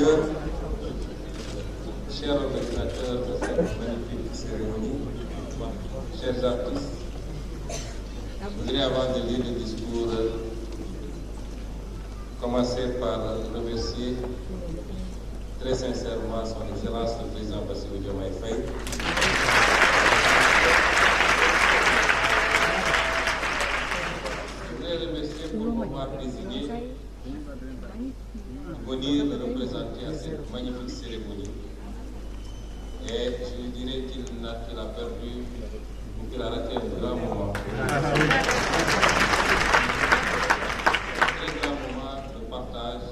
messieurs, chers organisateurs de cette magnifique cérémonie, chers artistes, je voudrais, avant de lire le discours, commencer par remercier très sincèrement son Excellence le Président Bassirou Diomaye Faye. Je voudrais remercier pour m'avoir désigné pour venir le représenter à cette magnifique cérémonie. Et je lui dirais qu'il a perdu ou qu'il a raté un grand moment. Un très grand moment de partage,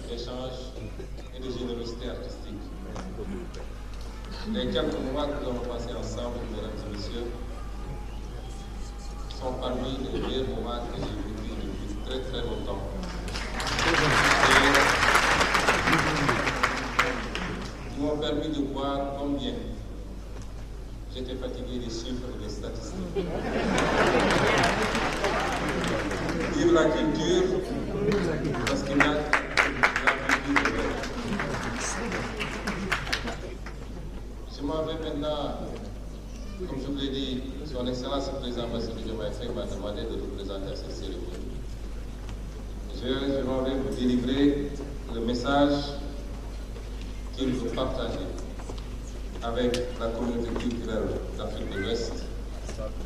d'échange et de générosité artistique. Les quelques moments que nous avons passés ensemble, mesdames et messieurs, sont parmi les meilleurs moments que j'ai vécu depuis très très longtemps. Qui m'ont permis de voir combien j'étais fatigué des chiffres et des statistiques. Vive la culture, parce qu'il y a la culture de l'homme. Je m'en vais maintenant, comme je vous l'ai dit, son Excellence le Président Bassirou Diomaye Faye m'a demandé de représenter à cette cérémonie. Je m'en vais vous délivrer le message qu'il veut partager avec la communauté culturelle d'Afrique de l'Ouest,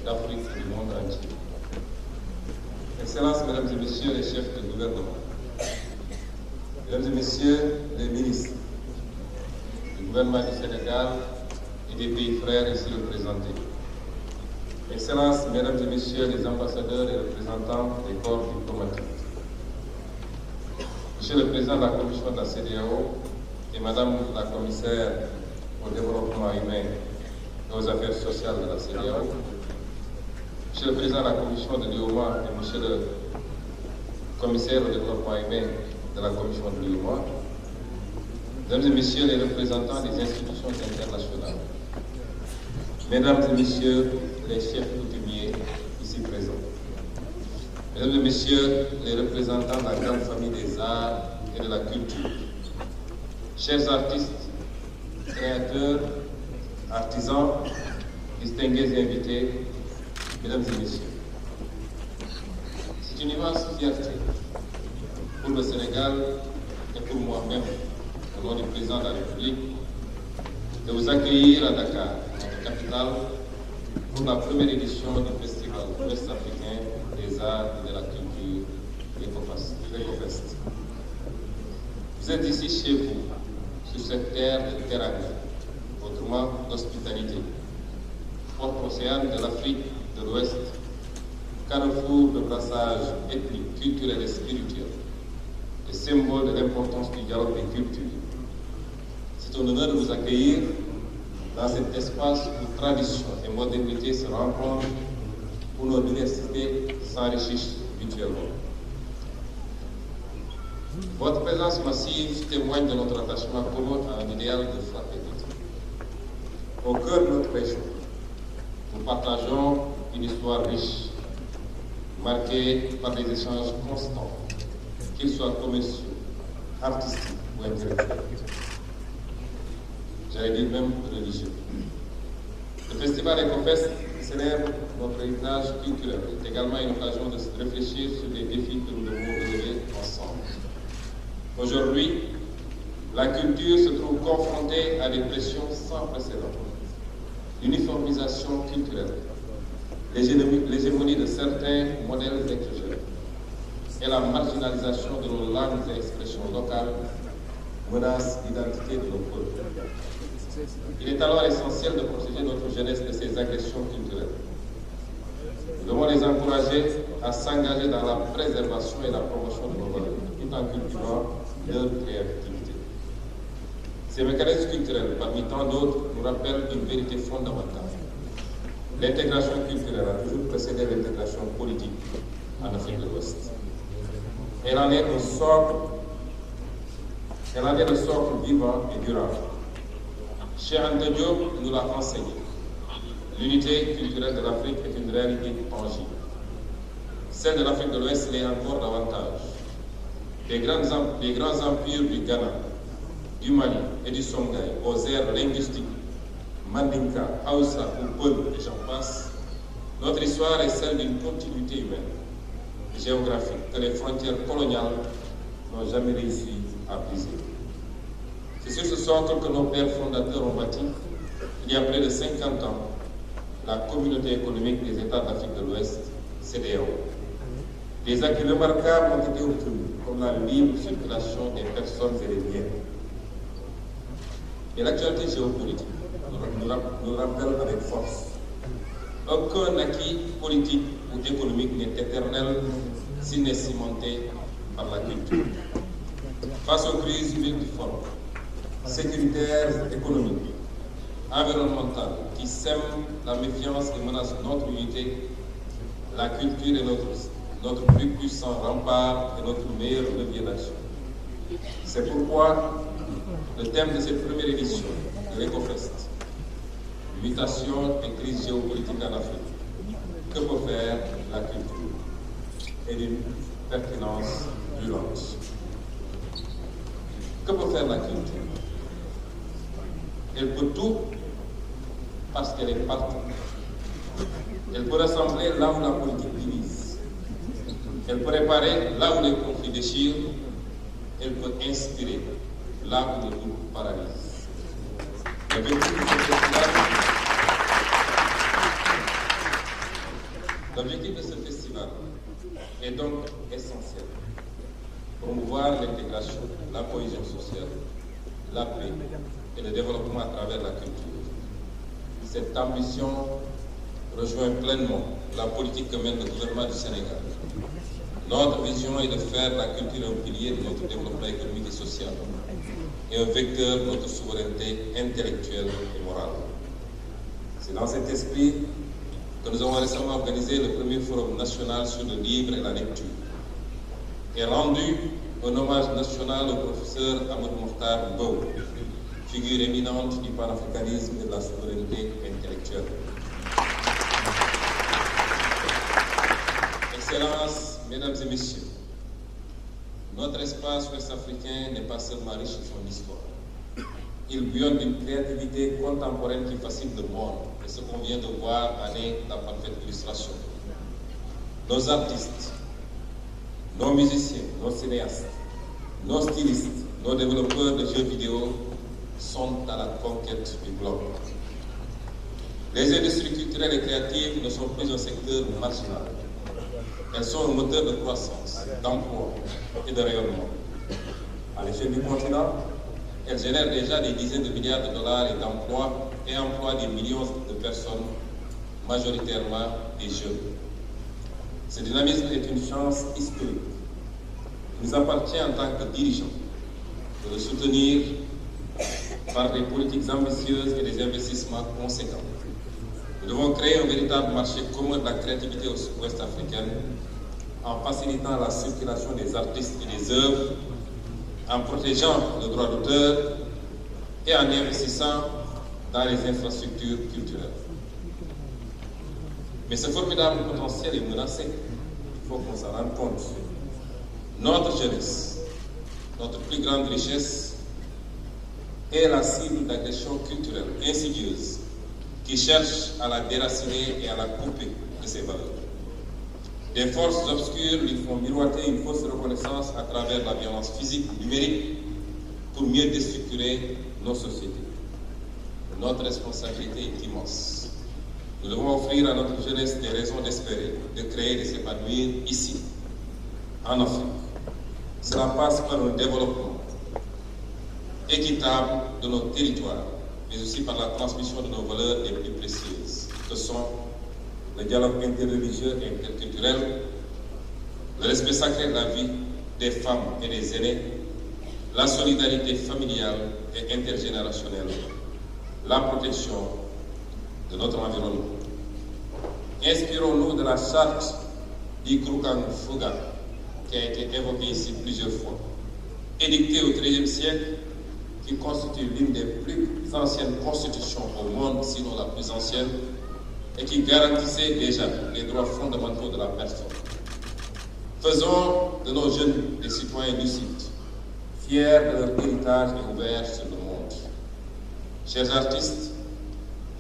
d'Afrique et du monde entier. Excellences, mesdames et messieurs les chefs de gouvernement, mesdames et messieurs les ministres du gouvernement du Sénégal et des pays frères ici représentés, Excellences, mesdames et messieurs les ambassadeurs et représentants des corps diplomatiques, Monsieur le Président de la Commission de la CEDEAO et Madame la Commissaire au développement humain et aux affaires sociales de la CEDEAO, Monsieur le Président de la Commission de l'UOMA et Monsieur le Commissaire au développement humain de la Commission de l'UOMA, Mesdames et Messieurs les représentants des institutions internationales, Mesdames et Messieurs les chefs coutumiers ici présents, Mesdames et Messieurs les représentants de la grande famille des arts et de la culture, chers artistes, créateurs, artisans, distingués et invités, Mesdames et Messieurs, c'est une immense fierté pour le Sénégal et pour moi-même, au nom du Président de la République, de vous accueillir à Dakar, notre capitale, pour la première édition du Festival ouest-africain des arts et de la culture, l'EcoFest. Vous êtes ici chez vous, sur cette terre de Teranga, autrement d'hospitalité, porte-océane de l'Afrique de l'Ouest, carrefour de brassage ethnique, culturel et spirituel, et symbole de l'importance du dialogue des cultures. C'est un honneur de vous accueillir dans cet espace où tradition et modernité se rencontrent, où nos diversités s'enrichissent mutuellement. Votre présence massive témoigne de notre attachement commun à un idéal de fraternité. Au cœur de notre région, nous partageons une histoire riche, marquée par des échanges constants, qu'ils soient commerciaux, artistiques ou intellectuels. J'allais dire même religieux. Le festival EcoFest célèbre notre héritage culturel. C'est également une occasion de se réfléchir sur les défis que nous devons relever ensemble. Aujourd'hui, la culture se trouve confrontée à des pressions sans précédent. L'uniformisation culturelle, l'hégémonie de certains modèles exogènes et la marginalisation de nos langues et expressions locales menacent l'identité de nos peuples. Il est alors essentiel de protéger notre jeunesse de ces agressions culturelles. Nous devons les encourager à s'engager dans la préservation et la promotion de nos valeurs, tout en cultivant leur créativité. Ces mécanismes culturels, parmi tant d'autres, nous rappellent une vérité fondamentale. L'intégration culturelle a toujours précédé l'intégration politique en Afrique de l'Ouest. Elle en est le socle vivant et durable. Cheikh Anta Diop nous l'a enseigné. L'unité culturelle de l'Afrique est une réalité tangible. Celle de l'Afrique de l'Ouest l'est encore davantage. Les grands empires du Ghana, du Mali et du Songhai aux aires linguistiques Mandinka, Hausa ou Peul et j'en passe, notre histoire est celle d'une continuité humaine, géographique, que les frontières coloniales n'ont jamais réussi à briser. C'est sur ce socle que nos pères fondateurs ont bâti, il y a près de 50 ans, la Communauté économique des États d'Afrique de l'Ouest, CEDEAO. Des acquis remarquables ont été obtenus, comme la libre circulation des personnes et des biens. Et l'actualité géopolitique nous rappelle avec force. Aucun acquis politique ou économique n'est éternel s'il n'est cimenté par la culture. Face aux crises multiformes, sécuritaires, économiques, environnementales, qui sèment la méfiance et menacent notre unité, la culture est notre plus puissant rempart et notre meilleur levier d'action. C'est pourquoi le thème de cette première édition de l'EcoFest, mutation et crise géopolitique en Afrique, que peut faire la culture, est d'une pertinence brûlante. Que peut faire la culture? Elle peut tout parce qu'elle est partout. Elle peut rassembler là où la politique divise. Elle peut réparer là où les conflits déchirent. Elle peut inspirer là où le doute paralyse. L'objectif de ce festival est donc essentiel. Promouvoir l'intégration, la cohésion sociale, la paix et le développement à travers la culture. Cette ambition rejoint pleinement la politique que mène le gouvernement du Sénégal. Notre vision est de faire la culture un pilier de notre développement économique et social et un vecteur de notre souveraineté intellectuelle et morale. C'est dans cet esprit que nous avons récemment organisé le premier forum national sur le livre et la lecture et rendu un hommage national au professeur Ahmed Mokhtar Mbow, figure éminente du panafricanisme et de la souveraineté intellectuelle. Excellences, Mesdames et Messieurs, notre espace ouest-africain n'est pas seulement riche de son histoire. Il bouillonne d'une créativité contemporaine qui fascine le monde, et ce qu'on vient de voir en est la parfaite illustration. Nos artistes, nos musiciens, nos cinéastes, nos stylistes, nos développeurs de jeux vidéo sont à la conquête du globe. Les industries culturelles et créatives ne sont plus un secteur marginal. Elles sont un moteur de croissance, d'emploi et de rayonnement. À l'échelle du continent, elles génèrent déjà des dizaines de milliards de dollars et d'emplois et emploient des millions de personnes, majoritairement des jeunes. Ce dynamisme est une chance historique. Il nous appartient en tant que dirigeants de le soutenir par des politiques ambitieuses et des investissements conséquents. Nous devons créer un véritable marché commun de la créativité ouest-africaine en facilitant la circulation des artistes et des œuvres, en protégeant le droit d'auteur et en investissant dans les infrastructures culturelles. Mais ce formidable potentiel est menacé. Il faut qu'on s'en rende compte. Notre jeunesse, notre plus grande richesse, est la cible d'agressions culturelles insidieuses qui cherchent à la déraciner et à la couper de ses valeurs. Des forces obscures lui font miroiter une fausse reconnaissance à travers la violence physique, numérique, pour mieux déstructurer nos sociétés. Notre responsabilité est immense. Nous devons offrir à notre jeunesse des raisons d'espérer, de créer et de s'épanouir ici, en Afrique. Cela passe par un développement équitable de nos territoires, mais aussi par la transmission de nos valeurs les plus précieuses, que sont le dialogue interreligieux et interculturel, le respect sacré de la vie des femmes et des aînés, la solidarité familiale et intergénérationnelle, la protection de notre environnement. Inspirons-nous de la charte du Krukang Fuga, qui a été évoquée ici plusieurs fois, édictée au XIIIe siècle, qui constitue l'une des plus anciennes constitutions au monde, sinon la plus ancienne, et qui garantissait déjà les droits fondamentaux de la personne. Faisons de nos jeunes des citoyens lucides, fiers de leur héritage et ouverts sur le monde. Chers artistes,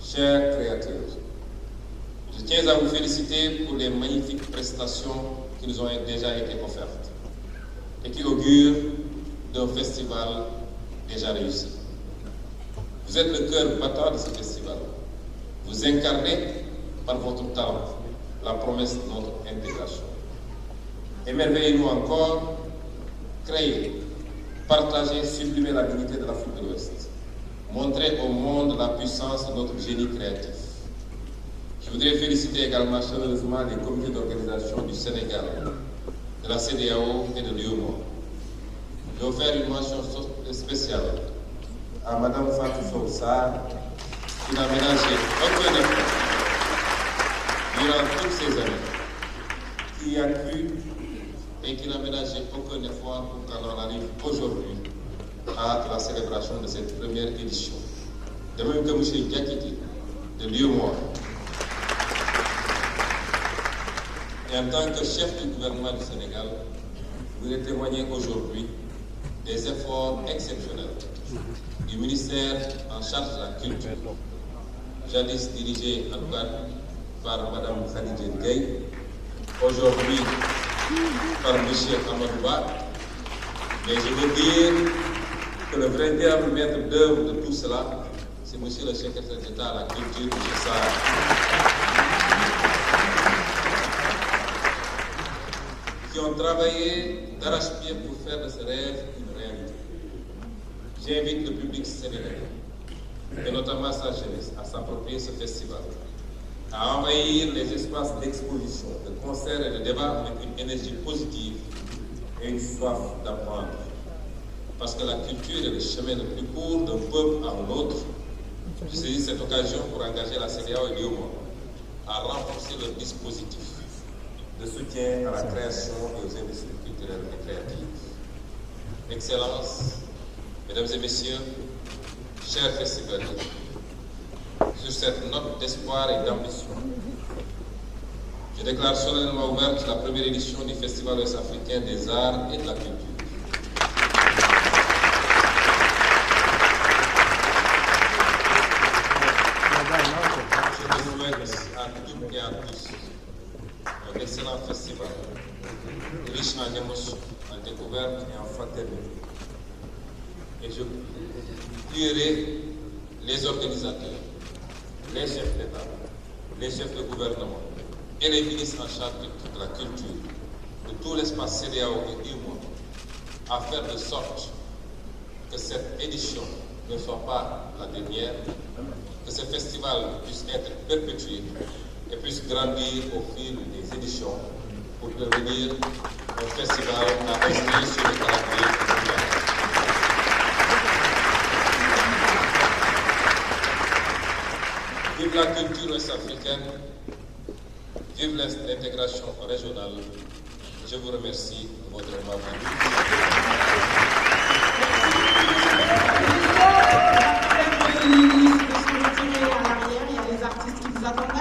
chers créateurs, je tiens à vous féliciter pour les magnifiques prestations qui nous ont déjà été offertes et qui augurent d'un festival déjà réussi. Vous êtes le cœur battant de ce festival. Vous incarnez par votre talent la promesse de notre intégration. Émerveillez-nous encore, créez, partagez, sublimez la dignité de l'Afrique de l'Ouest. Montrez au monde la puissance de notre génie créatif. Je voudrais féliciter également chaleureusement les comités d'organisation du Sénégal, de la CEDEAO et de l'UEMOA. Je vais faire une mention spéciale à Mme Fatou Sow Sarr, qui n'a ménagé aucun effort durant toutes ces années, qui a cru et qui n'a ménagé aucun effort pour qu'on en arrive aujourd'hui à la célébration de cette première édition. De même que M. Diakité de l'UEMOA. Et en tant que chef du gouvernement du Sénégal, vous voulez témoigner aujourd'hui des efforts exceptionnels du ministère en charge de la culture, jadis dirigé en tout cas par Mme Khadija Gueye, aujourd'hui par M. Amadou Ba. Mais je veux dire que le véritable maître d'œuvre de tout cela, c'est M. le secrétaire d'État à la culture, M. Sarr, qui ont travaillé d'arrache-pied pour faire de ce rêve une réalité. J'invite le public sénégalais, et notamment sa jeunesse, à s'approprier ce festival, à envahir les espaces d'exposition, de concerts et de débats avec une énergie positive et une soif d'apprendre. Parce que la culture est le chemin le plus court d'un peuple à un autre. Je saisis cette occasion pour engager la CEDEAO et l'UEMOA à renforcer leur dispositif de soutien à la création et aux industries culturelles et créatives. Excellences, Mesdames et Messieurs, chers festivaliers, sur cette note d'espoir et d'ambition, je déclare solennellement ouverte la première édition du Festival ouest-africain des arts et de la culture. Je vous souhaite à toutes et à tous un excellent festival, riche en émotions, en découvertes et en fraternité. Et je prierai les organisateurs, les chefs d'État, les chefs de gouvernement et les ministres en charge de la culture, de tout l'espace CEDEAO et UEMOA, à faire de sorte que cette édition ne soit pas la dernière, que ce festival puisse être perpétué et puisse grandir au fil des éditions pour devenir un festival à inscrire sur le calendrier mondial. Vive la culture ouest-africaine, vive l'intégration régionale. Je vous remercie de votre aimable Merci. Les artistes qui vous attendent.